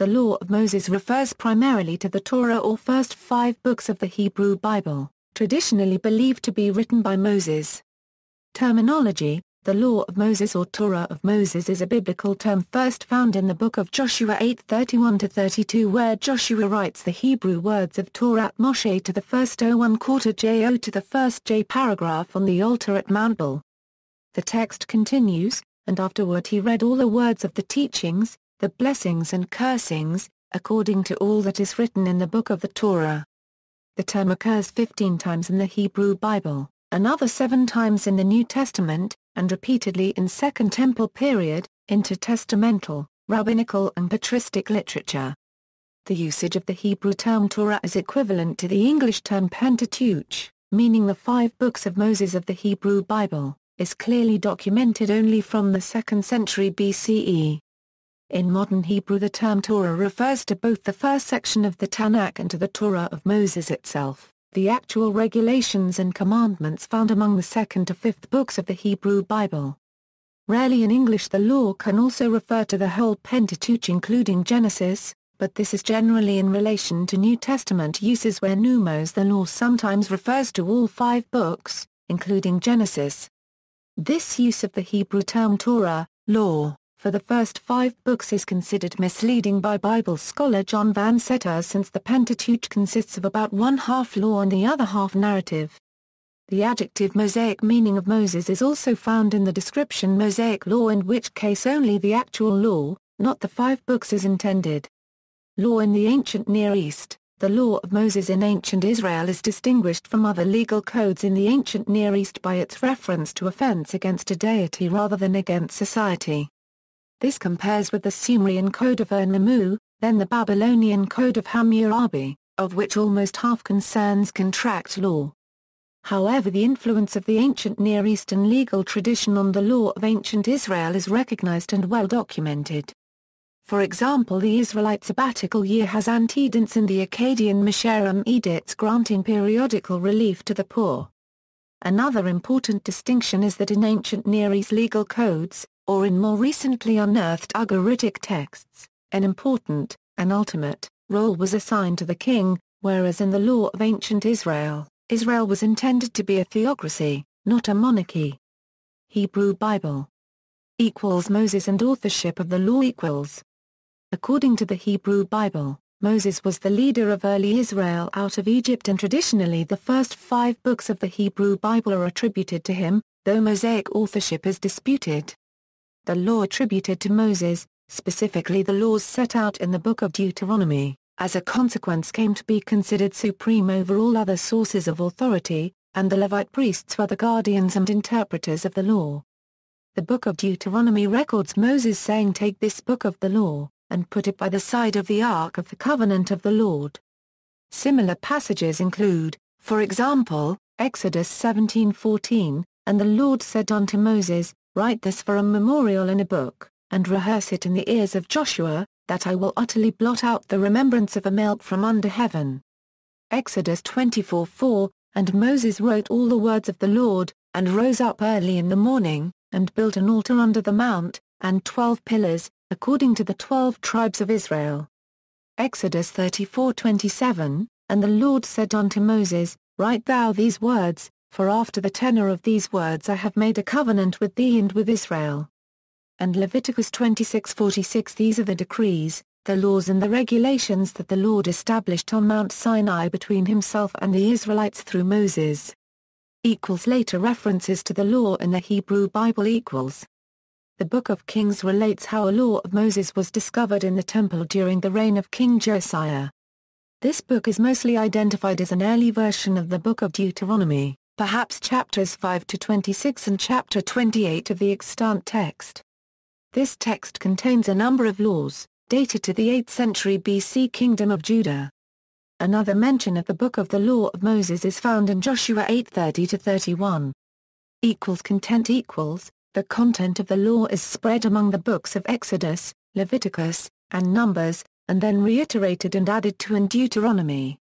the Law of Moses refers primarily to the Torah or first 5 books of the Hebrew Bible, traditionally believed to be written by Moses. Terminology: the Law of Moses or Torah of Moses is a biblical term first found in the book of Joshua 8:31-32, where Joshua writes the Hebrew words of Torah Moshe to the first O1 Jo to the first J paragraph on the altar at Mount Bel. The text continues, and afterward he read all the words of the teachings, the blessings and cursings, according to all that is written in the book of the Torah. The term occurs 15 times in the Hebrew Bible, another 7 times in the New Testament, and repeatedly in Second Temple period, intertestamental, rabbinical and patristic literature. The usage of the Hebrew term Torah is equivalent to the English term Pentateuch, meaning the 5 books of Moses of the Hebrew Bible, is clearly documented only from the 2nd century BCE. In modern Hebrew the term Torah refers to both the first section of the Tanakh and to the Torah of Moses itself, the actual regulations and commandments found among the 2nd to 5th books of the Hebrew Bible. Rarely in English the law can also refer to the whole Pentateuch including Genesis, but this is generally in relation to New Testament uses where pneumos the law sometimes refers to all 5 books, including Genesis. This use of the Hebrew term Torah, law, for the first 5 books is considered misleading by Bible scholar John Van Setter, since the Pentateuch consists of about one half law and the other half narrative. The adjective Mosaic meaning of Moses is also found in the description Mosaic law, in which case only the actual law, not the 5 books, is intended. Law in the ancient Near East: the law of Moses in ancient Israel is distinguished from other legal codes in the ancient Near East by its reference to offense against a deity rather than against society. This compares with the Sumerian Code of Ur-Nammu, then the Babylonian Code of Hammurabi, of which almost half concerns contract law. However, the influence of the ancient Near Eastern legal tradition on the law of ancient Israel is recognized and well documented. For example, the Israelite sabbatical year has antecedents in the Akkadian Mesharim edicts granting periodical relief to the poor. Another important distinction is that in ancient Near East legal codes, or in more recently unearthed Ugaritic texts, an important, and ultimate, role was assigned to the king, whereas in the law of ancient Israel, Israel was intended to be a theocracy, not a monarchy. Hebrew Bible Moses and authorship of the law According to the Hebrew Bible, Moses was the leader of early Israel out of Egypt, and traditionally the first 5 books of the Hebrew Bible are attributed to him, though Mosaic authorship is disputed. The law attributed to Moses, specifically the laws set out in the book of Deuteronomy, as a consequence came to be considered supreme over all other sources of authority, and the Levite priests were the guardians and interpreters of the law. The book of Deuteronomy records Moses saying, "Take this book of the law, and put it by the side of the Ark of the Covenant of the Lord." Similar passages include, for example, Exodus 17:14, "And the Lord said unto Moses, Write this for a memorial in a book, and rehearse it in the ears of Joshua, that I will utterly blot out the remembrance of Amalek from under heaven." Exodus 24:4, "And Moses wrote all the words of the Lord, and rose up early in the morning, and built an altar under the mount, and 12 pillars, according to the 12 tribes of Israel." Exodus 34:27, "And the Lord said unto Moses, Write thou these words, for after the tenor of these words I have made a covenant with thee and with Israel." And Leviticus 26:46, "These are the decrees, the laws and the regulations that the Lord established on Mount Sinai between himself and the Israelites through Moses." Later references to the law in the Hebrew Bible The Book of Kings relates how a law of Moses was discovered in the temple during the reign of King Josiah. This book is mostly identified as an early version of the Book of Deuteronomy, perhaps chapters 5 to 26 and chapter 28 of the extant text. This text contains a number of laws, dated to the 8th century BC Kingdom of Judah. Another mention of the Book of the Law of Moses is found in Joshua 8:30-31. Content The content of the law is spread among the books of Exodus, Leviticus, and Numbers, and then reiterated and added to in Deuteronomy.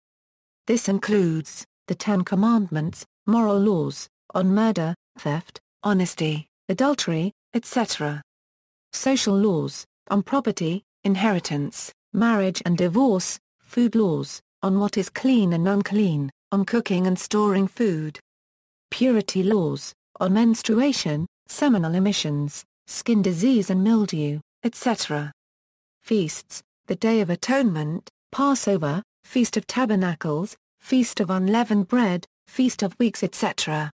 This includes the 10 Commandments, moral laws, on murder, theft, honesty, adultery, etc. Social laws, on property, inheritance, marriage and divorce, food laws, on what is clean and unclean, on cooking and storing food. Purity laws, on menstruation, seminal emissions, skin disease and mildew, etc. Feasts, the Day of Atonement, Passover, Feast of Tabernacles, Feast of Unleavened Bread, Feast of Weeks, etc.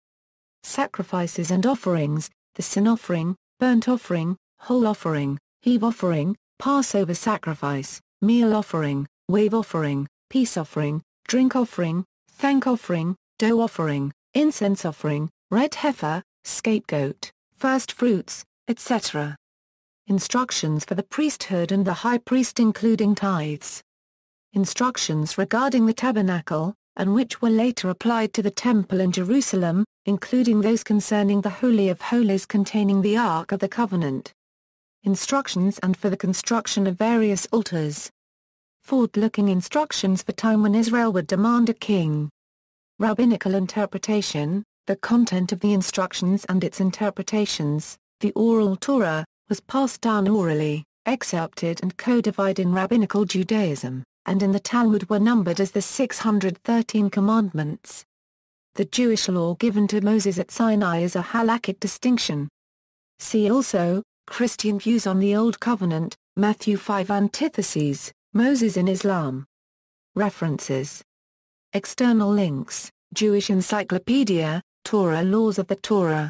Sacrifices and offerings, the sin offering, burnt offering, whole offering, heave offering, Passover sacrifice, meal offering, wave offering, peace offering, drink offering, thank offering, dough offering, incense offering, red heifer, scapegoat, first fruits, etc. Instructions for the priesthood and the high priest including tithes. Instructions regarding the tabernacle, and which were later applied to the temple in Jerusalem, including those concerning the Holy of Holies containing the Ark of the Covenant. Instructions and for the construction of various altars. Forward-looking instructions for time when Israel would demand a king. Rabbinical interpretation, the content of the instructions and its interpretations, the oral Torah, was passed down orally, excerpted and codified in Rabbinical Judaism, and in the Talmud were numbered as the 613 commandments. The Jewish law given to Moses at Sinai is a halakhic distinction. See also, Christian views on the Old Covenant, Matthew 5 Antitheses, Moses in Islam. References. External links, Jewish Encyclopedia, Torah Laws of the Torah.